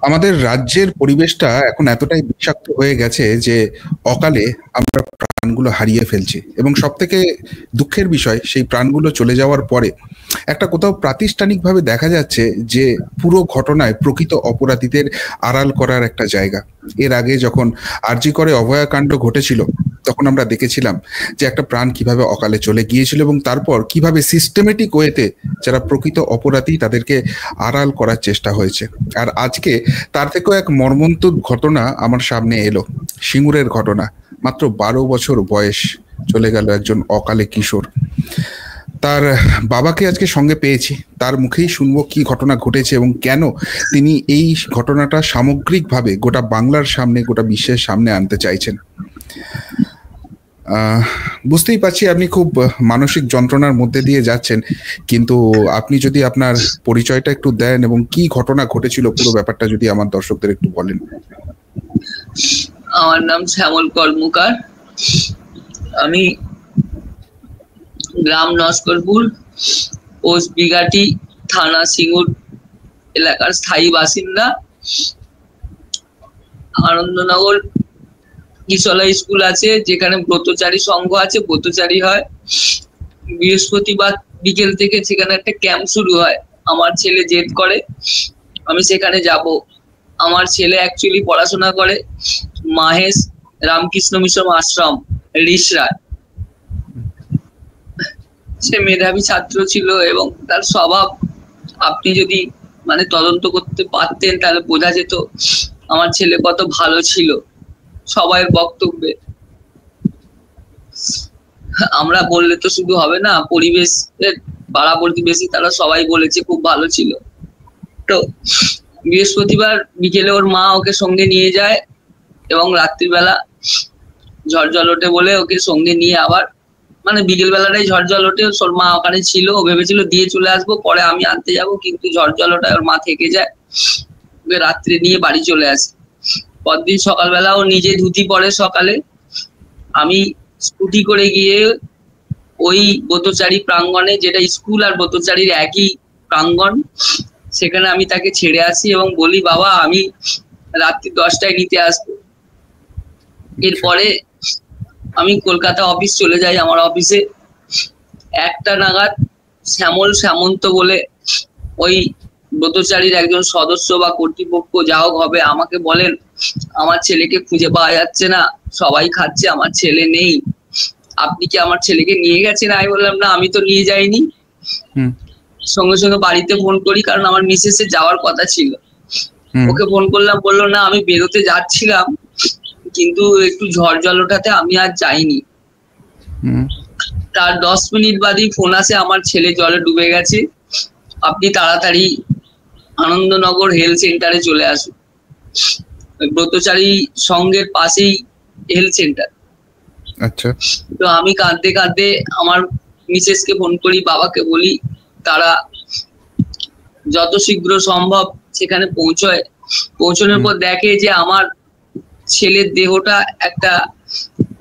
আমাদের রাজ্যের পরিবেশটা এখন এতটাই বিষাক্ত হয়ে গেছে যে অকালে আমরা প্রাণগুলো হারিয়ে ফেলছি, এবং সব থেকে দুঃখের বিষয় সেই প্রাণগুলো চলে যাওয়ার পরে একটা কোথাও প্রাতিষ্ঠানিকভাবে দেখা যাচ্ছে যে পুরো ঘটনায় প্রকৃত অপরাধীদের আড়াল করার একটা জায়গা। এর আগে যখন আরজি করে অভয়াকাণ্ড ঘটেছিল তখন আমরা দেখেছিলাম যে একটা প্রাণ কিভাবে অকালে চলে গিয়েছিল, এবং তারপর কিভাবে সিস্টেমেটিক ওয়েতে যারা প্রকৃত অপরাধী তাদেরকে আড়াল করার চেষ্টা হয়েছে। আর আজকে তার থেকেও এক মর্মন্তুদ ঘটনা আমার সামনে এলো, সিঙ্গুরের ঘটনা। মাত্র 12 বছর বয়স, চলে গেল একজন অকালে কিশোর। তার বাবাকে আজকে সঙ্গে পেয়েছি, তার মুখেই শুনবো কি ঘটনা ঘটেছে এবং কেন তিনি এই ঘটনাটা সামগ্রিকভাবে গোটা বাংলার সামনে, গোটা বিশ্বের সামনে আনতে চাইছেন। বুঝতেই পারছি আপনি খুব মানসিক যন্ত্রণার মধ্যে দিয়ে যাচ্ছেন, কিন্তু আপনি যদি আপনার পরিচয়টা একটু দেন এবং কি ঘটনা ঘটেছিল পুরো ব্যাপারটা যদি আমার দর্শকদের একটু বলেন। আমার নাম শ্যামল কর্মকার, আমি গ্রাম নস্করপুর, পোস্ট বিঘাটি, থানা সিঙ্গুর এলাকার স্থায়ী বাসিন্দা। আনন্দনগর কিশলা স্কুল আছে, যেখানে ব্রতচারী সংঘ আছে, ব্রতচারী হয়। বৃহস্পতিবার বিকেল থেকে সেখানে একটা ক্যাম্প শুরু হয়। আমার ছেলে জেদ করে আমি সেখানে যাব। আমার ছেলে অ্যাকচুয়ালি পড়াশোনা করে মাহেশ রামকৃষ্ণ মিশন আশ্রম, রিসরায়। সে মেধাবী ছাত্র ছিল এবং তার স্বভাব আপনি যদি তদন্ত করতে পারতেন তাহলে বোঝা যেত আমার ছেলে কত ভালো ছিল। সবাই বক্তব্যে, আমরা বললে তো শুধু হবে না, পরিবেশের পাড়া প্রতিবেশী তারা সবাই বলেছে খুব ভালো ছিল। তো বৃহস্পতিবার বিকেলে ওর মা ওকে সঙ্গে নিয়ে যায় এবং রাত্রিবেলা ঝড় জল ওঠে বলে ওকে সঙ্গে নিয়ে আবার বিকেল বেলাটাই ঝড় জল ওঠে। ওর মা ওখানে ছিল, ও ভেবেছিল দিয়ে চলে আসবো, পরে আমি আনতে যাব, কিন্তু ঝড় জল ওঠায় ওর মা থেকে যায়। ওকে রাত্রে নিয়ে বাড়ি চলে আসে। পরদিন সকালবেলা ও নিজে ধুতি পরে সকালে। আমি স্কুটি করে গিয়ে ওই ব্রতচারী প্রাঙ্গণে, যেটা স্কুল আর ব্রতচারীর একই প্রাঙ্গণ, সেখানে আমি তাকে ছেড়ে আসি এবং বলি বাবা আমি রাত্রি 10টায় নিতে আসবো। এরপরে আমি কলকাতা অফিস চলে যাই। আমার অফিসে 1টা নাগাদ শ্যামল সামন্ত বলে ওই ব্রতচারীর একজন সদস্য বা কর্তৃপক্ষ যা হোক হবে আমাকে বলেন আমার ছেলেকে খুঁজে পাওয়া যাচ্ছে না, সবাই খাচ্ছে, আমার ছেলে নেই, আপনি কি আমার ছেলেকে নিয়ে গেছেন? আমি বললাম না, আমি তো নিয়ে যাইনি। সঙ্গে সঙ্গে বাড়িতে ফোন করি, কারণ আমার মিসেসের যাওয়ার কথা ছিল। ওকে ফোন করলাম, বললো না আমি বেরোতে যাচ্ছিলাম, কিন্তু একটু ঝড় জল ওঠাতে আমি আর যাইনি। তার 10 মিনিট বাদেই ফোন আসে আমার ছেলে জলে ডুবে গেছে, আপনি তাড়াতাড়ি আনন্দনগর হেলথ সেন্টারে চলে আসুন। ব্রতচারী সংঘের পাশেই হেলথ সেন্টার। আচ্ছা। তো আমি কাঁদতে কাঁদতে আমার মিসেসকে ফোন করি, বাবাকে বলি, তারা যত শীঘ্র সম্ভব সেখানে পৌঁছয়। পৌঁছানোর পর দেখে যে আমার ছেলের দেহটা একটা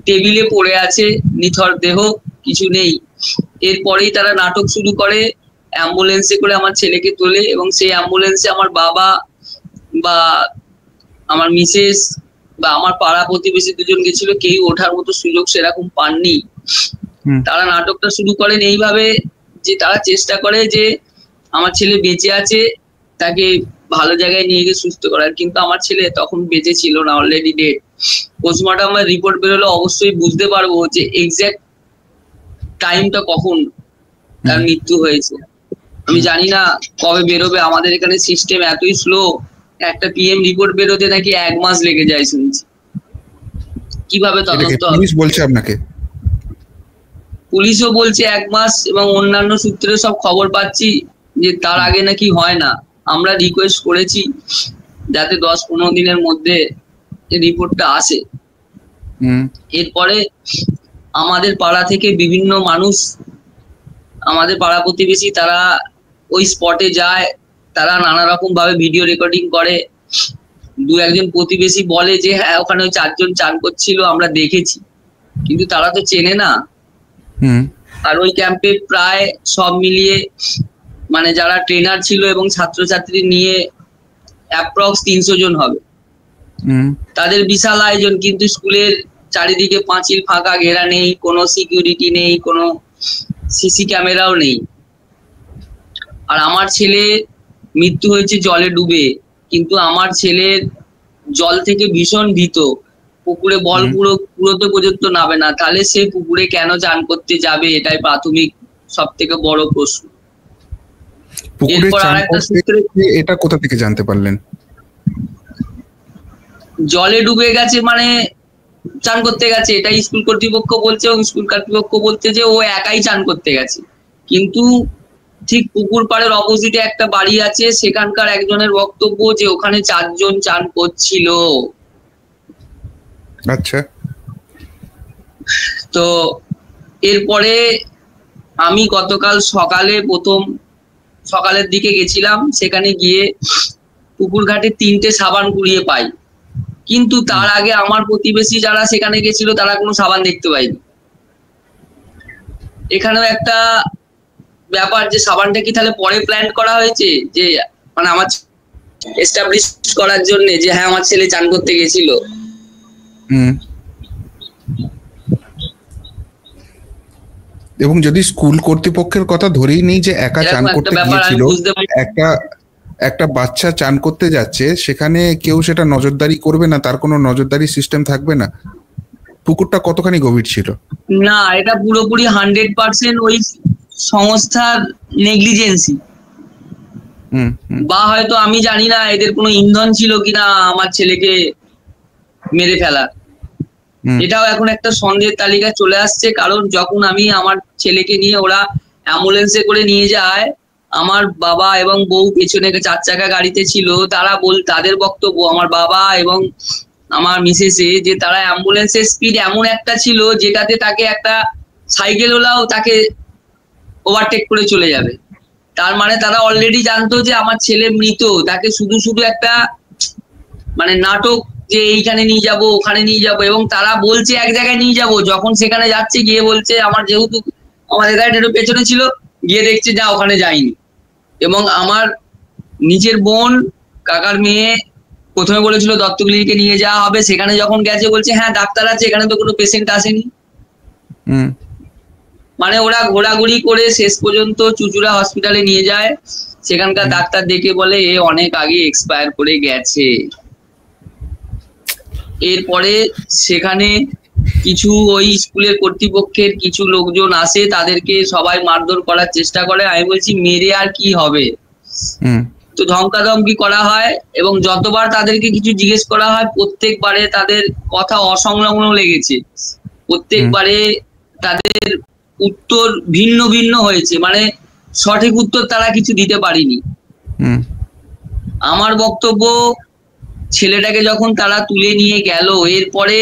টেবিলে পড়ে আছে, নিথর দেহ, কিছু নেই। এরপরেই তারা নাটক শুরু করে, অ্যাম্বুলেন্সে করে আমার ছেলেকে তোলে এবং সেই অ্যাম্বুলেন্সে আমার বাবা বা আমার মিসেস বা আমার পাড়া প্রতিবেশী দুজন গেছিল, কেউ ওঠার মতো সুযোগ সেরকম পাননি। তারা নাটকটা শুরু করেন এইভাবে যে তারা চেষ্টা করে যে আমার ছেলে বেঁচে আছে, তাকে ভালো জায়গায় নিয়ে গিয়ে সুস্থ করার, কিন্তু আমার ছেলে তখন বেঁচে ছিল না, অলরেডি ডেড। পোস্টমর্টমের রিপোর্ট বেরোলে অবশ্যই বুঝতে পারবো যে এক্সাক্ট টাইমটা কখন তার মৃত্যু হয়েছে। আমি জানি না কবে বেরোবে, আমাদের এখানে সিস্টেম এতই স্লো, একটা পিএম রিপোর্ট বেরোতে নাকি 1 মাস লেগে যায় শুনছি। কিভাবে তদন্ত হবে? পুলিশ বলছে আপনাকে? পুলিশও বলছে 1 মাস, এবং অন্যান্য সূত্রে সব খবর পাচ্ছি যে তার আগে নাকি হয় না। আমরা রিকোয়েস্ট করেছি যাতে 10-15 দিনের মধ্যে রিপোর্টটা আসে। এরপরে আমাদের পাড়া থেকে বিভিন্ন মানুষ, আমাদের পাড়া প্রতিবেশী, তারা ওই স্পটে যায়, তারা নানা রকম ভাবে ভিডিও রেকর্ডিং করে। 2-1 প্রতিবেশী বলে যে হ্যাঁ ওখানে ওই 4 জন চান করছিল, আমরা দেখেছি, কিন্তু তারা তো চেনে না। আর ওই ক্যাম্পে প্রায় সব মিলিয়ে যারা ট্রেনার ছিল এবং ছাত্রছাত্রী নিয়ে অ্যাপ্রক্স 300 জন হবে। তাদের বিশাল আয়োজন, কিন্তু স্কুলের চারিদিকে পাঁচিল ফাঁকা, ঘেরা নেই, কোনো সিকিউরিটি নেই, কোনো সিসি ক্যামেরাও নেই। আর আমার ছেলে মৃত্যু হয়েছে জলে ডুবে, কিন্তু আমার ছেলের জল থেকে ভীষণ ভীত, পুকুরে বল পুরোতে পর্যন্ত নামে না, তাহলে সে পুকুরে কেন চান করতে যাবে? এটাই প্রাথমিক সব থেকে বড় প্রশ্ন। এরপর আরেকটা সূত্রে, এটা কোথা থেকে জানতে পারলেন? জলে ডুবে গেছে মানে চান করতে গেছে, এটাই স্কুল কর্তৃপক্ষ বলছে, এবং স্কুল কর্তৃপক্ষ বলছে যে ও একাই চান করতে গেছে। কিন্তু ঠিক পুকুর পাড়ের অপোজিটে একটা বাড়ি আছে, সেখানকার একজনের বক্তব্য যে ওখানে 4 জন চান করছিল। আচ্ছা। তো এরপরে আমি গতকাল সকালের দিকে গেছিলাম, সেখানে গিয়ে পুকুর ঘাটে 3টে সাবান কুড়িয়ে পাই, কিন্তু তার আগে আমার প্রতিবেশী যারা সেখানে গেছিল তারা কোনো সাবান দেখতে পাইনি। এখানেও একটা ব্যাপার যে সাবানটা কি তাহলে পরে প্ল্যান করা হয়েছে, যে মানে আমার এস্টাবলিশ করার জন্য যে হ্যাঁ আমার ছেলে চান করতে গেছিল। এবং যদি স্কুল কর্তৃপক্ষের কথা ধরেই নেই যে একা চান করতে গিয়েছিল, একটা বাচ্চা চান করতে যাচ্ছে, সেখানে কেউ সেটা নজরদারি করবে না, তার কোনো নজরদারি সিস্টেম থাকবে না। পুকুরটা কতখানি গভীর ছিল? না, এটা পুরোপুরি 100% ওই সংস্থার নেগলিজেন্সি, বা হয়তো আমি জানি না এদের কোনো ইন্ধন ছিল কিনা আমার ছেলেকে মেরে ফেলা। এটাও এখন একটা সন্দেহের তালিকা চলে আসছে, কারণ যখন আমি আমার ছেলেকে নিয়ে ওরা অ্যাম্বুলেন্সে করে নিয়ে যায়, আমার বাবা এবং বউ পেছনে 4 চাকা গাড়িতে ছিল, তাদের বক্তব্য, আমার বাবা এবং আমার মিসেসে, যে তারা অ্যাম্বুলেন্সের স্পিড এমন একটা ছিল যেটাতে তাকে একটা সাইকেলওয়ালাও তাকে ওভারটেক করে চলে যাবে। তার মানে তারা অলরেডি জানতো যে আমার ছেলে মৃত, তাকে শুধু একটা মানে নাটক, যে এইখানে নিয়ে যাব ওখানে নিয়ে যাব, এবং তারা বলছে এক জায়গায় নিয়ে যাব, যখন সেখানে যাচ্ছে গিয়ে বলছে আমার যেহেতু আমাদের গাড়িটা একটু পেছনে ছিল, গিয়ে দেখছে যা ওখানে যায়নি। এবং আমার নিজের বোন, কাকার মেয়ে প্রথমে বলেছিল দত্ত ক্লিনিকে নিয়ে যাওয়া হবে, সেখানে যখন গেছে বলছে হ্যাঁ ডাক্তার আছে, এখানে তো কোনো পেশেন্ট আসেনি। মানে ওরা ঘোরাঘুরি করে শেষ পর্যন্ত চুচুড়া হসপিটালে নিয়ে যায়, সেখানকার ডাক্তার দেখে বলে এ অনেক আগে এক্সপায়ার করে গেছে। এরপরে সেখানে কিছু ওই স্কুলের কর্তৃপক্ষের কিছু লোকজন আসে, তাদেরকে সবাই মারধর করার চেষ্টা করে। আমি বলছি মেরে আর কি হবে, তো ধমকাধমকি করা হয়, এবং যতবার তাদেরকে কিছু জিজ্ঞেস করা হয় প্রত্যেকবারে তাদের কথা অসংলগ্ন লেগেছে, প্রত্যেকবারে তাদের উত্তর ভিন্ন ভিন্ন হয়েছে, মানে সঠিক উত্তর তারা কিছু দিতে পারেনি। আমার বক্তব্য, ছেলেটাকে যখন তারা তুলে নিয়ে গেল, এরপরে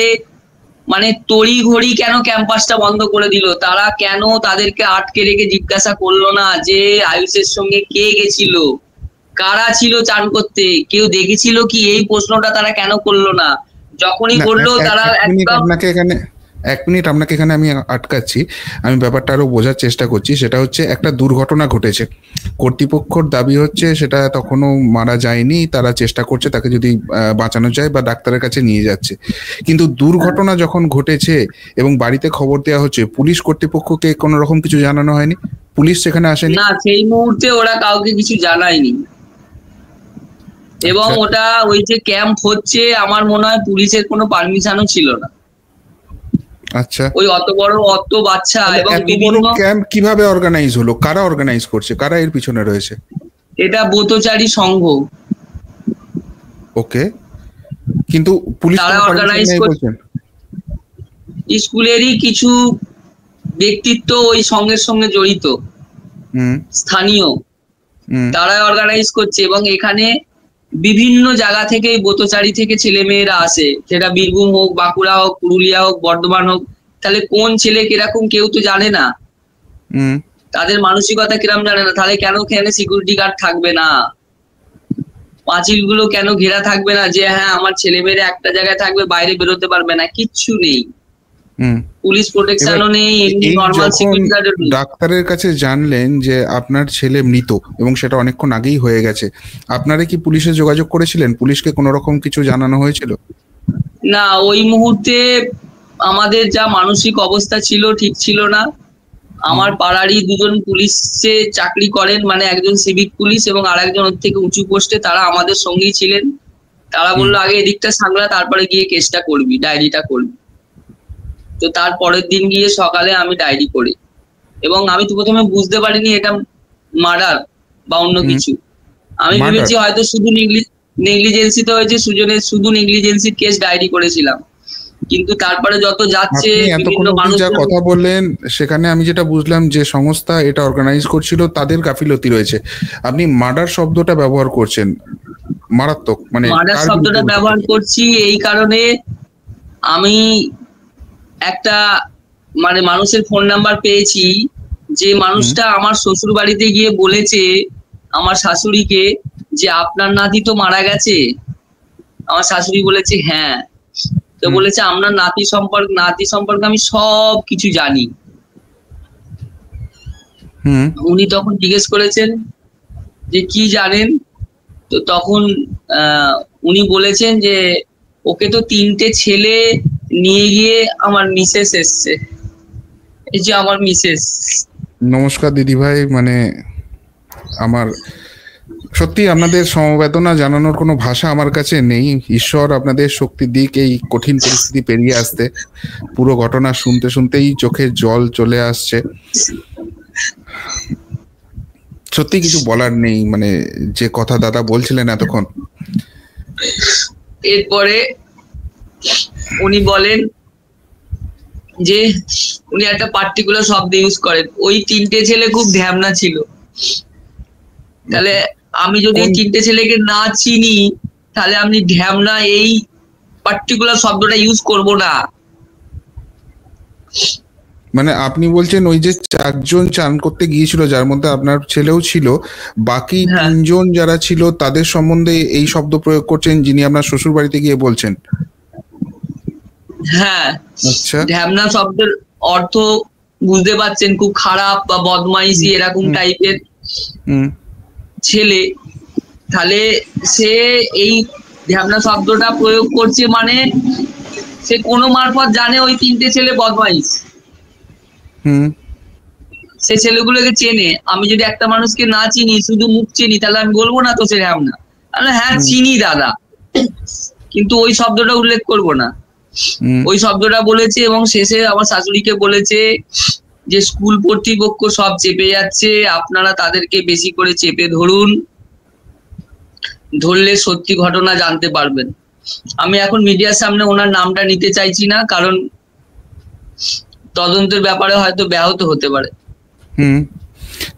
মানে তড়ি ঘড়ি কেন ক্যাম্পাসটা বন্ধ করে দিল? তারা কেন তাদেরকে আটকে রেখে জিজ্ঞাসা করলো না যে আয়ুষের সঙ্গে কে গেছিল, কারা ছিল চান করতে, কেউ দেখেছিল কি? এই প্রশ্নটা তারা কেন করলো না? যখনই করলো তারা একদম। এক মিনিট আপনাকে এখানে আমি আটকাচ্ছি, আমি ব্যাপারটা আরো বোঝার চেষ্টা করছি। সেটা হচ্ছে একটা দুর্ঘটনা ঘটেছে, কর্তৃপক্ষর দাবি হচ্ছে সেটা তখনও মারা যায়নি, তারা চেষ্টা করছে তাকে যদি বাঁচানো যায় বা ডাক্তারের কাছে নিয়ে যাচ্ছে। কিন্তু দুর্ঘটনা যখন ঘটেছে এবং বাড়িতে খবর দেওয়া হচ্ছে, পুলিশ কর্তৃপক্ষকে কোনো রকম কিছু জানানো হয়নি? পুলিশ সেখানে আসেনি? না, সেই মুহূর্তে ওরা কাউকে কিছু জানায়নি। এবং ওটা ওই যে ক্যাম্প হচ্ছে, আমার মনে হয় পুলিশের কোনো পারমিশনও ছিল না। আচ্ছা, ওই অত বাচ্চা এবং বিভিন্ন ক্যাম্প কিভাবে অর্গানাইজ হলো? কারা অর্গানাইজ করছে? কারা এর পিছনে রয়েছে? এটা ব্রতচারী সংঘ। ওকে, কিন্তু পুলিশ তারা অর্গানাইজ করছে। স্কুলেরই কিছু ব্যক্তিত্ব ওই সংঘের সঙ্গে জড়িত, স্থানীয়, তারা অর্গানাইজ করছে। এবং এখানে বিভিন্ন জায়গা থেকে ব্রতচারী থেকে ছেলে মেয়েরা আসে, সেটা বীরভূম হোক, বাঁকুড়া হোক, পুরুলিয়া হোক, বর্ধমান হোক। তাহলে কোন ছেলে কিরকম কেউ তো জানে না, তাদের মানসিকতা কিরকম জানে না। তাহলে কেন এখানে সিকিউরিটি গার্ড থাকবে না? পাঁচিলগুলো কেন ঘেরা থাকবে না যে হ্যাঁ আমার ছেলে মেয়েরা একটা জায়গায় থাকবে, বাইরে বেরোতে পারবে না? কিচ্ছু নেই। পুলিশ প্রোটেকশনও নেই, এমনি নরমাল সিকিউরিটি গার্ডও নেই। ডাক্তারের কাছে জানলেন যে আপনার ছেলে মৃত এবং সেটা অনেকক্ষণ আগেই হয়ে গেছে, আপনারা কি পুলিশে যোগাযোগ করেছিলেন? পুলিশকে কোনো রকম কিছু জানানো হয়েছিল? না, ওই মুহূর্তে আমাদের যা মানসিক অবস্থা ছিল ঠিক ছিল না। আমার পাড়ারই দুজন পুলিশে চাকরি করেন, মানে একজন সিভিক পুলিশ এবং আর একজন ওর থেকে উঁচু পোস্টে, তারা আমাদের সঙ্গেই ছিলেন। তারা বললো আগে এদিকটা সামলা, তারপরে গিয়ে কেসটা করবি, ডায়েরিটা করবি। তো তার পরের দিন গিয়ে সকালে আমি ডায়েরি করি, এবং আমি তো প্রথমে বুঝতে পারিনি এটা মার্ডার বা অন্য কিছু। আমি ভেবেছি হয়তো শুধু নেগলিজেন্সিতে হয়েছে, সুজনের শুধু নেগলিজেন্সির কেস ডায়েরি করেছিলাম। কিন্তু তারপরে যত যাচ্ছে বিভিন্ন মানুষ যা কথা বললেন, সেখানে আমি যেটা বুঝলাম যে সংস্থা এটা অর্গানাইজ করছিল তাদের গাফিলতি রয়েছে। আপনি মার্ডার শব্দটা ব্যবহার করছেন, মারাত্মক। মানে মার্ডার শব্দটা ব্যবহার করছি এই কারণে, আমি একটা মানে মানুষের ফোন নাম্বার পেয়েছি, যে মানুষটা আমার শ্বশুর বাড়িতে গিয়ে বলেছে আমার শাশুড়িকে যে আপনার নাতি তো মারা গেছে। আমার শাশুড়ি বলেছে হ্যাঁ। তো বলেছে আপনার নাতি সম্পর্কে আমি সব কিছু জানি। উনি তখন জিজ্ঞেস করেছেন যে কি জানেন, তো তখন উনি বলেছেন যে ওকে তো 3টে ছেলে নিয়ে গিয়ে আমার মিসেস এসছে। এই যে আমার মিসেস। নমস্কার দিদি ভাই, মানে আমার সত্যি আপনাদের সমবেদনা জানানোর কোনো ভাষা আমার কাছে নেই। ঈশ্বর আপনাদের শক্তি দিক এই কঠিন পরিস্থিতি পেরিয়ে আসতে। পুরো ঘটনা শুনতে শুনতেই চোখে জল চলে আসছে। সত্যি কিছু বলার নেই, মানে যে কথা দাদা বলছিলেন এতক্ষণ। এরপরে উনি বলেন যে উনি একটা পার্টিকুলার শব্দ ইউজ করেন, ওই 3টে ছেলে খুব ঢ্যামনা ছিল। তাহলে আমি যদি 3টে ছেলেকে না চিনি, তাহলে আমি ঢ্যামনা এই পার্টিকুলার শব্দটা ইউজ করব না। মানে আপনি বলছেন ওই যে 4জন চান করতে গিয়েছিল, যার মধ্যে আপনার ছেলেও ছিল, বাকি 3জন যারা ছিল তাদের সম্বন্ধে এই শব্দ প্রয়োগ করছেন যিনি আপনার শ্বশুর বাড়িতে গিয়ে বলছেন? হ্যাঁ, আচ্ছা। ঢ্যামনা শব্দের অর্থ বুঝতে পারছেন, খুব খারাপ বা বদমাইশি এরকম টাইপের ছেলে। তাহলে সে এই ঢ্যামনা শব্দটা প্রয়োগ করছে, মানে সে কোনো মারফত জানে ওই 3টে ছেলে বদমাইশ। সে ছেলেগুলোকে চেনে। আমি যদি একটা মানুষকে না চিনি, শুধু মুখ চিনি, তাহলে আমি বলবো না তো সে ঢ্যামনা। হ্যাঁ চিনি দাদা, কিন্তু ওই শব্দটা উল্লেখ করব না। ওই শব্দটা বলেছে এবং শেষে আমার শাশুড়িকে বলেছে যে স্কুল কর্তৃপক্ষ সব চেপে যাচ্ছে, আপনারা তাদেরকে বেশি করে চেপে ধরুন, ধরলে সত্যি ঘটনা জানতে পারবেন। আমি এখন মিডিয়ার সামনে ওনার নামটা নিতে চাইছি না, কারণ তদন্তের ব্যাপারে হয়তো ব্যাহত হতে পারে।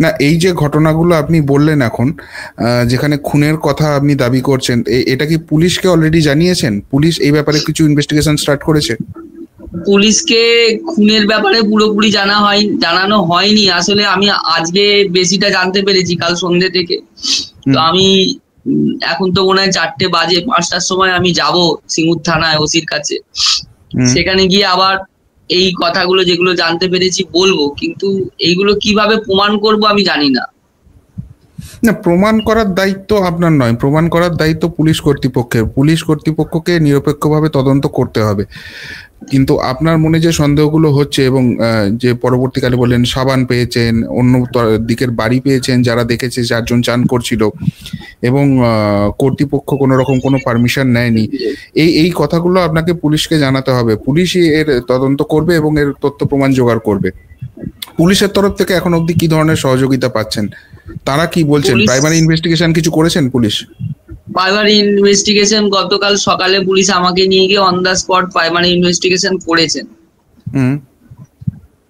না, এই যে ঘটনাগুলো আপনি বললেন এখন, যেখানে খুনের কথা আপনি দাবি করছেন, এটা কি পুলিশকে অলরেডি জানিয়েছেন? পুলিশ এই ব্যাপারে কিছু ইনভেস্টিগেশন স্টার্ট করেছে? পুলিশকে খুনের ব্যাপারে পুরোপুরি জানানো হয়নি। আসলে আমি আজকে বেশিটা জানতে পেরেছি কাল সন্ধ্যে থেকে। তো আমি এখন তো মনে হয় 4টে বাজে, 5টার সময় আমি যাব সিঙ্গুর থানায় ওসির কাছে। সেখানে গিয়ে আবার এই কথাগুলো যেগুলো জানতে পেরেছি বলবো, কিন্তু এইগুলো কিভাবে প্রমাণ করব আমি জানি না। না, প্রমাণ করার দায়িত্ব আপনার নয়, প্রমাণ করার দায়িত্ব পুলিশ কর্তৃপক্ষের। পুলিশ কর্তৃপক্ষকে নিরপেক্ষভাবে তদন্ত করতে হবে। কিন্তু আপনার মনে যে সন্দেহগুলো হচ্ছে, এবং যে পরবর্তীকালে বললেন সাবান পেয়েছেন, অন্য দিকের বাড়ি পেয়েছেন যারা দেখেছে 4জন চান করছিল, এবং কর্তৃপক্ষ কোনো রকম কোনো পারমিশন নেয়নি, এই কথাগুলো আপনাকে পুলিশকে জানাতে হবে। পুলিশই এর তদন্ত করবে এবং এর তথ্য প্রমাণ জোগাড় করবে। পুলিশের তরফ থেকে এখন অবধি কি ধরনের সহযোগিতা পাচ্ছেন? তারা কি বলছেন? প্রাইমারি ইনভেস্টিগেশন কিছু করেছেন পুলিশ? প্রাইমারি ইনভেস্টিগেশন গতকাল সকালে পুলিশ আমাকে নিয়ে গিয়ে on the spot primary investigation করেছেন।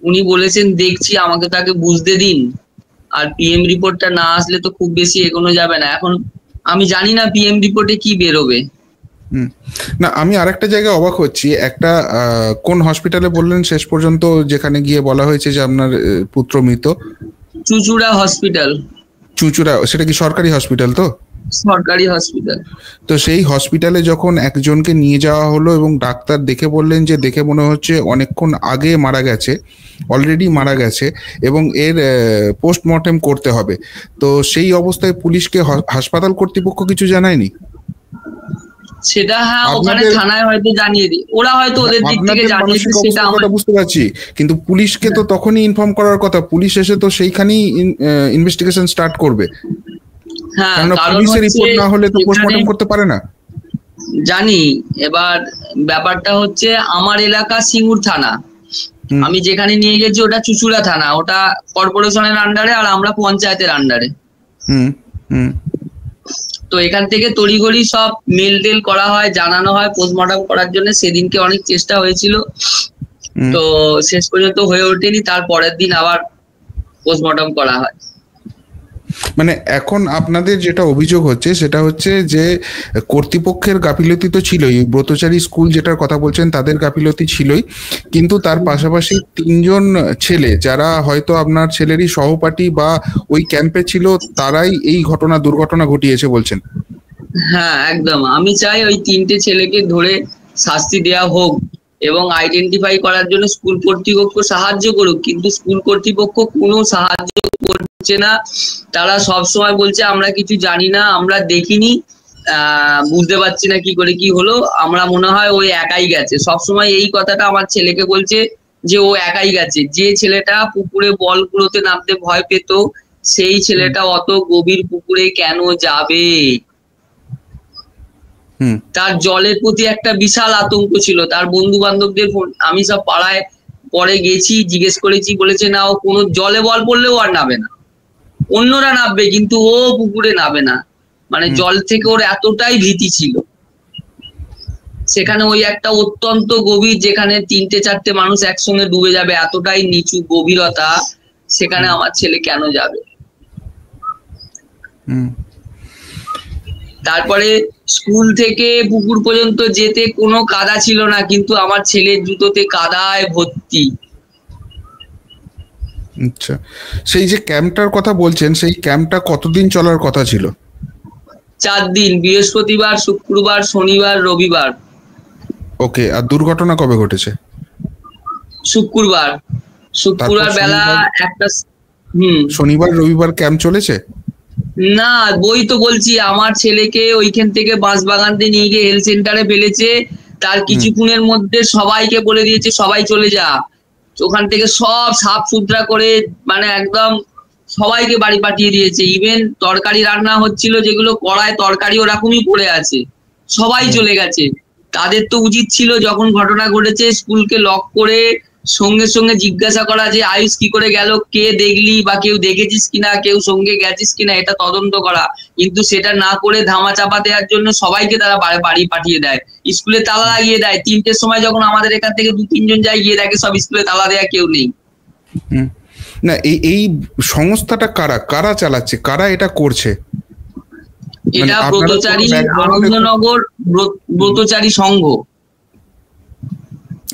উনি বলেছেন দেখছি, আমাকে তাকে বুঝতে দিন, আর পিএম রিপোর্টটা না আসলে তো খুব বেশি এগোনো যাবে না। এখন আমি জানি না পিএম রিপোর্টে কি বেরোবে। না, আমি আরেকটা জায়গায় অবাক হচ্ছি। একটা কোন হসপিটালে বললেন শেষ পর্যন্ত, যেখানে গিয়ে বলা হয়েছে যে আপনার পুত্র মৃত? চুঁচুড়া হসপিটাল। চুঁচুড়া, সেটা কি সরকারি হসপিটাল? তো সরকারি হসপিটাল। তো সেই হসপিটালে যখন একজনকে নিয়ে যাওয়া হলো এবং ডাক্তার দেখে বললেন যে দেখে মনে হচ্ছে অনেকক্ষণ আগে মারা গেছে, অলরেডি মারা গেছে এবং এর পোস্টমর্টেম করতে হবে, তো সেই অবস্থায় পুলিশকে হাসপাতাল কর্তৃপক্ষ কিছু জানায়নি? সেটা হ্যাঁ, ওখানে থানায় হয়তো জানিয়ে দিই, ওরা হয়তো ওদের দিক থেকে জানিয়েছে, সেটা আমরা বুঝতে পারছি, কিন্তু পুলিশকে তো তখনই ইনফর্ম করার কথা, পুলিশ এসে তো সেইখানেই ইনভেস্টিগেশন স্টার্ট করবে। হ্যাঁ, পুলিশের রিপোর্ট না হলে তো পোস্টমর্টেম করতে পারে না। জানি, এবার ব্যাপারটা হচ্ছে আমার এলাকা সিঙ্গুর থানা, আমি যেখানে নিয়ে গেছি ওটা চুচুড়া থানা, ওটা কর্পোরেশনের আন্ডারে, আর আমরা পঞ্চায়েতের আন্ডারে। তো এখান থেকে তড়িঘড়ি সব মেল টেল করা হয়, জানানো হয় পোস্টমর্টম করার জন্য। সেদিনকে অনেক চেষ্টা হয়েছিল, তো শেষ পর্যন্ত হয়ে ওঠেনি, তার পরের দিন আবার পোস্টমর্টম করা হয়। মানে এখন আপনাদের যেটা অভিযোগ হচ্ছে সেটা হচ্ছে যে কর্তৃপক্ষের গাফিলতি তো ছিলই, ব্রতচারী স্কুল যেটার কথা বলছেন তাদের গাফিলতি ছিলই, কিন্তু তার পাশাপাশি 3 জন ছেলে যারা হয়তো আপনার ছেলেরই সহপাঠী বা ওই ক্যাম্পে ছিল, তারাই এই দুর্ঘটনা ঘটিয়েছে বলছেন। হ্যাঁ একদম, আমি চাই ওই 3টে ছেলেকে ধরে শাস্তি দেওয়া হোক এবং আইডেন্টিফাই করার জন্য স্কুল কর্তৃপক্ষ সাহায্য করুক, কিন্তু স্কুল কর্তৃপক্ষ কোনো সাহায্য করছে না। তারা সব সময় বলছে আমরা কিছু জানি না, আমরা দেখিনি, বুঝতে পারছি না কি করে কি হলো, আমরা মনে হয় ওই একাই গেছে। সবসময় এই কথাটা আমার ছেলেকে বলছে যে ও একাই গেছে। যে ছেলেটা পুকুরে বল কুড়োতে নামতে ভয় পেত, সেই ছেলেটা অত গভীর পুকুরে কেন যাবে? তার জলের প্রতি একটা বিশাল আতঙ্ক ছিল। তার বন্ধু বান্ধবদের আমি সব পাড়ায় পরে গেছি, জিজ্ঞেস করেছি, বলেছে না ও কোনো জলে বল পড়লেও আর নাবে না, অন্যরা নামবে কিন্তু ও পুকুরে নাবে না। মানে জল থেকে ওর এতটাই ভীতি ছিল। সেখানে ওই একটা অত্যন্ত গভীর, যেখানে 3-4টে মানুষ একসঙ্গে ডুবে যাবে, এতটাই নিচু গভীরতা, সেখানে আমার ছেলে কেন যাবে? তারপরে স্কুল থেকে পুকুর পর্যন্ত যেতে কোনো কাদা ছিল না, কিন্তু আমার ছেলের জুতোতে কাদায় ভর্তি। আচ্ছা, সেই যে ক্যাম্পটার কথা বলছেন, সেই ক্যাম্পটা কতদিন চলার কথা ছিল? 4 দিন, বৃহস্পতিবার, শুক্রবার, শনিবার, রবিবার। ওকে, আর দুর্ঘটনা কবে ঘটেছে? শুক্রবার বেলা 1টা। শনিবার রবিবার ক্যাম্প চলেছে না? বই তো বলছি, আমার ছেলেকে ওইখান থেকে বাঁশবাগানতে নিয়ে গিয়ে হেলথ সেন্টারে ফেলেছে, তার কিছুক্ষণের মধ্যে সবাইকে বলে দিয়েছে সবাই চলে যা। ওখান থেকে সব সাফ সুতরা করে মানে একদম সবাইকে বাড়ি পাঠিয়ে দিয়েছে। ইভেন তরকারি রান্না হচ্ছিল, যেগুলো কড়ায় তরকারি ওরকমই পড়ে আছে, সবাই চলে গেছে। তাদের তো উচিত ছিল যখন ঘটনা ঘটেছে স্কুলকে লক করে সঙ্গে সঙ্গে জিজ্ঞাসা করা যে আয়ুষ কি করে গেল, কে দেখলি বা কেউ দেখেছিস কিনা, কেউ সঙ্গে গেছিস কিনা, এটা তদন্ত করা। কিন্তু সেটা না করে ধামা চাপা দেওয়ার জন্য সবাইকে তারা বাড়ি পাঠিয়ে দেয়, স্কুলে তালা লাগিয়ে দেয়। 3টের সময় যখন আমাদের এখান থেকে 2-3 জন যায়, গিয়ে দেখে সব স্কুলে তালা দেয়া, কেউ নেই। না, এই সংস্থাটা কারা চালাচ্ছে, কারা এটা করছে? এটা ব্রতচারী আনন্দনগর ব্রতচারী সংঘ।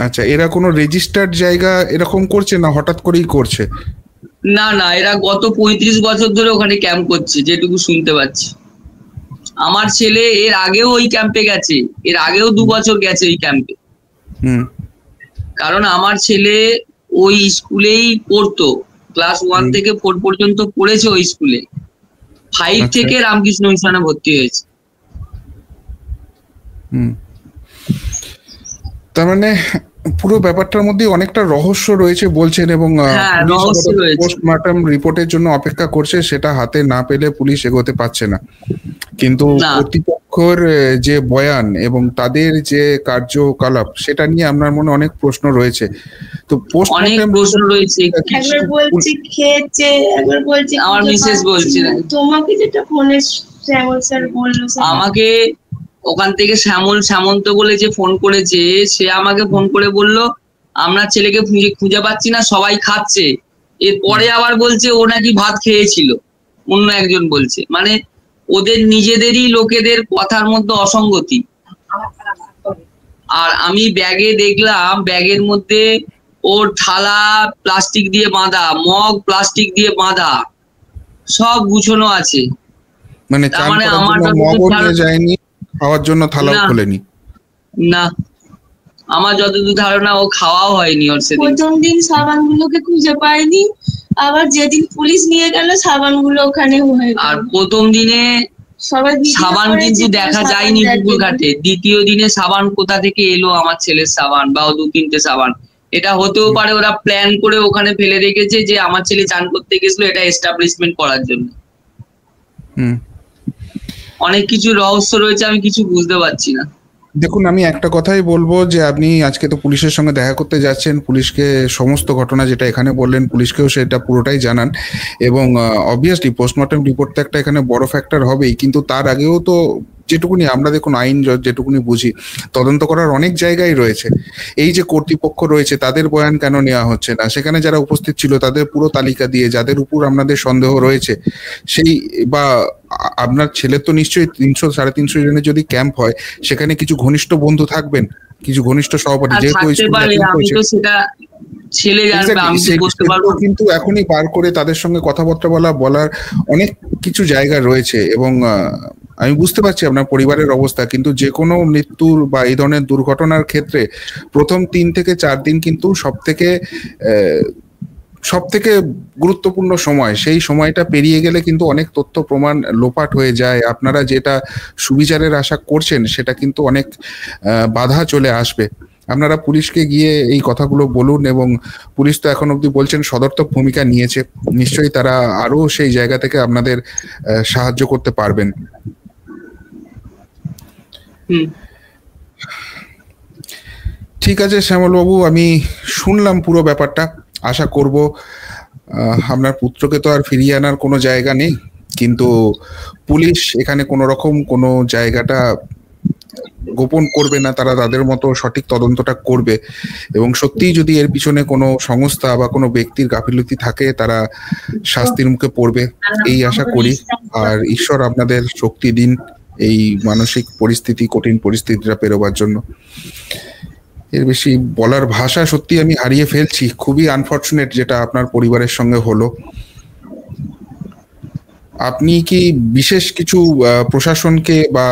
আচ্ছা, এরা কোনো রেজিস্টার্ড জায়গা এরকম করছে না হঠাৎ করেই করছে? না, এরা গত 35 বছর ধরে ওখানে ক্যাম্প করছে, যেটুকু শুনতে পাচ্ছি। আমার ছেলে এর আগেও ওই ক্যাম্পে গেছে, এর আগেও 2 বছর গেছে ওই ক্যাম্পে। কারণ আমার ছেলে ওই স্কুলেই পড়তো, ক্লাস 1 থেকে 4 পর্যন্ত পড়েছে ওই স্কুলে। 5 থেকে রামকৃষ্ণ মিশনে ভর্তি হয়েছে। তার মানে পুরো ব্যাপারটার মধ্যে অনেকটা রহস্য রয়েছে বলছেন, এবং পোস্টমর্টম রিপোর্টের জন্য অপেক্ষা করছে, সেটা হাতে না পেলে পুলিশ এগোতে পারছে না। কিন্তু কর্তৃপক্ষের যে বয়ান এবং তাদের যে কার্যকলাপ, সেটা নিয়ে আপনার মনে অনেক প্রশ্ন রয়েছে। তো পোস্টমর্টম প্রশ্ন রয়েছে, একবার বলছি খেয়েছে, একবার বলছি আমার মিসেস বলছে না, তোমাকে যেটা ফোনে শ্যামল স্যার বললো, আমাকে ওখান থেকে সামন্ত বলে যে ফোন করেছে, সে আমাকে ফোন করে বলল আমরা ছেলেকে খুঁজে পাচ্ছি না, সবাই খাচ্ছে। এরপরে আবার বলছে ও নাকি ভাত খেয়েছিল, অন্য একজন বলছে। মানে ওদের নিজেদেরই লোকেদের কথার মধ্যে অসঙ্গতি। আর আমি ব্যাগে দেখলাম, ব্যাগের মধ্যে ওর থালা প্লাস্টিক দিয়ে বাঁধা, মগ প্লাস্টিক দিয়ে বাঁধা, সব গুছানো আছে। মানে তার চান মানে করার আমার জন্য যতদূর মগও নিয়ে ধারণা, যায়নি, খাওয়ার জন্য থালাও না খোলেনি। না, আমার যতদূর ধারণা ও খাওয়াও হয়নি ওর সেদিন। প্রথম দিন সাবানগুলোকে খুঁজে পাইনি, আবার যেদিন পুলিশ নিয়ে গেল সাবানগুলো ওখানে হয়ে আর গেল। প্রথম দিনে সবাই ভিডিও সাবান করেছে, কিন্তু কোনো দেখা সাবান যায়নি পুকুর দেখেনি। ঘাটে। দ্বিতীয় দিনে সাবান কোথা থেকে এলো আমার ছেলের সাবান বা 2-3টে সাবান, এটা হতেও পারে ওরা প্ল্যান করে ওখানে ফেলে রেখেছে যে আমার ছেলে চান করতে গেছিল এটা এস্টাবলিশমেন্ট করার জন্য। হুম। অনেক কিছু রহস্য রয়েছে, আমি কিছু বুঝতে পারছি না। দেখুন, আমি একটা কথাই বলবো যে আপনি আজকে তো পুলিশের সঙ্গে দেখা করতে যাচ্ছেন, পুলিশকে সমস্ত ঘটনা যেটা এখানে বললেন পুলিশকেও সেটা পুরোটাই জানান, এবং অবভিয়াসলি পোস্টমর্টম রিপোর্ট তো একটা এখানে বড় ফ্যাক্টর হবেই, কিন্তু তার আগেও তো যেটুকুনি আমরা দেখুন আইন যেটুকুনি বুঝি, তদন্ত করার অনেক জায়গায় রয়েছে। এই যে কর্তৃপক্ষ রয়েছে তাদের বয়ান কেন নেওয়া হচ্ছে না, সেখানে যারা উপস্থিত ছিল তাদের পুরো তালিকা দিয়ে যাদের উপর আপনাদের সন্দেহ রয়েছে সেই, বা আপনার ছেলে তো নিশ্চয়ই 300-350 জনের যদি ক্যাম্প হয় সেখানে কিছু ঘনিষ্ঠ বন্ধু থাকবেন, কিছু ঘনিষ্ঠ সহপাঠী, আর যেহেতু থাকতে পারে, আমি তো সেটা ছেলে জানবে, আমি কি করতে পারবো? কিন্তু এখনই বার করে তাদের সঙ্গে কথাবার্তা বলার অনেক কিছু জায়গা রয়েছে, এবং আমি বুঝতে পারছি আপনার পরিবারের অবস্থা, কিন্তু যে কোনো মৃত্যুর বা এই ধরনের দুর্ঘটনার ক্ষেত্রে প্রথম 3 থেকে 4 দিন কিন্তু সব থেকে গুরুত্বপূর্ণ সময়। সেই সময়টা পেরিয়ে গেলে কিন্তু অনেক তথ্য প্রমাণ লোপাট হয়ে যায়, আপনারা যেটা সুবিচারের আশা করছেন সেটা কিন্তু অনেক বাধা চলে আসবে। আপনারা পুলিশকে গিয়ে এই কথাগুলো বলুন, এবং পুলিশ তো এখন অবধি বলছেন সদর্থক ভূমিকা নিয়েছে, নিশ্চয়ই তারা আরো সেই জায়গা থেকে আপনাদের সাহায্য করতে পারবেন। ঠিক আছে শ্যামলবাবু, আমি শুনলাম পুরো ব্যাপারটা। আশা করব আপনার পুত্রকে তো আর ফিরিয়ে আনার কোনো জায়গা নেই, কিন্তু পুলিশ এখানে কোনো রকম কোনো জায়গাটা গোপন করবে না, তারা তাদের মতো সঠিক তদন্তটা করবে, এবং সত্যিই যদি এর পিছনে কোনো সংস্থা বা কোনো ব্যক্তির গাফিলতি থাকে তারা শাস্তির মুখে পড়বে এই আশা করি। আর ঈশ্বর আপনাদের শক্তি দিন এই মানসিক পরিস্থিতি, কঠিন পরিস্থিতিটা পেরোবার জন্য। এর বেশি বলার ভাষা সত্যি আমি হারিয়ে ফেলছি। খুবই আনফরচুনেট যেটা আপনার পরিবারের সঙ্গে হলো। আপনি কি বিশেষ কিছু প্রশাসনকে বা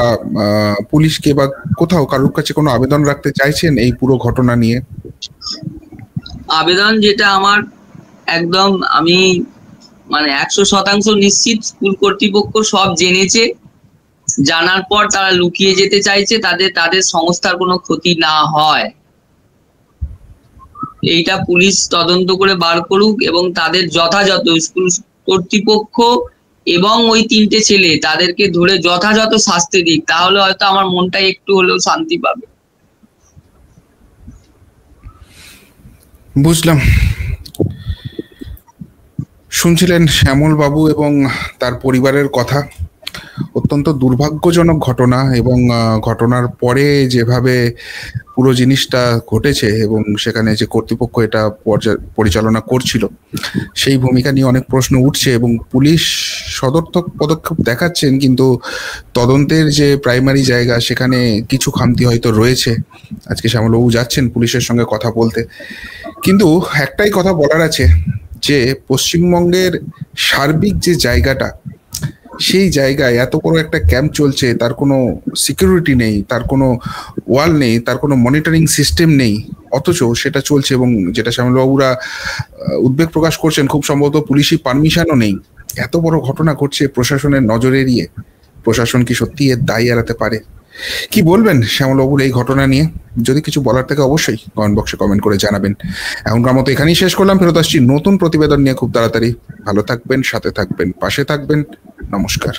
পুলিশকে বা কোথাও কারোর কাছে কোনো আবেদন রাখতে চাইছেন এই পুরো ঘটনা নিয়ে? আবেদন যেটা আমার একদম, আমি মানে 100% নিশ্চিত স্কুল কর্তৃপক্ষ সব জেনেছে, জানার পর তারা লুকিয়ে যেতে চাইছে, তাদের সংস্থার কোনো ক্ষতি না হয় এইটা পুলিশ তদন্ত করে বার করুক, এবং তাদের যথাযথ স্কুল কর্তৃপক্ষ এবং ওই 3টে ছেলে তাদেরকে ধরে যথাযথ শাস্তি দিক, তাহলে হয়তো আমার মনটা একটু হলেও শান্তি পাবে। বুঝলাম। শুনছিলেন শ্যামল বাবু এবং তার পরিবারের কথা। অত্যন্ত দুর্ভাগ্যজনক ঘটনা, এবং ঘটনার পরে যেভাবে পুরো জিনিসটা ঘটেছে এবং সেখানে যে কর্তৃপক্ষ এটা পরিচালনা করছিল সেই ভূমিকা নিয়ে অনেক প্রশ্ন উঠছে, এবং পুলিশ সদর্থক পদক্ষেপ দেখাচ্ছেন, কিন্তু তদন্তের যে প্রাইমারি জায়গা সেখানে কিছু খামতি হয়তো রয়েছে। আজকে শ্যামলবাবু যাচ্ছেন পুলিশের সঙ্গে কথা বলতে, কিন্তু একটাই কথা বলার আছে যে পশ্চিমবঙ্গের সার্বিক যে জায়গাটা, সেই জায়গায় এত বড় একটা ক্যাম্প চলছে, তার কোনো সিকিউরিটি নেই, তার কোনো ওয়াল নেই, তার কোনো মনিটরিং সিস্টেম নেই, অথচ সেটা চলছে, এবং যেটা শ্যামলবাবুরা উদ্বেগ প্রকাশ করছেন খুব সম্ভবত পুলিশি পারমিশনও নেই। এত বড় ঘটনা ঘটছে প্রশাসনের নজর এড়িয়ে। প্রশাসন কি সত্যি এর দায় এড়াতে পারে? কি বলবেন শ্যামলবাবুর এই ঘটনা নিয়ে? যদি কিছু বলার থাকে অবশ্যই কমেন্ট বক্সে কমেন্ট করে জানাবেন। এখনকার মতো এখানেই শেষ করলাম, ফেরত আসছি নতুন প্রতিবেদন নিয়ে খুব তাড়াতাড়ি। ভালো থাকবেন, সাথে থাকবেন, পাশে থাকবেন। নমস্কার।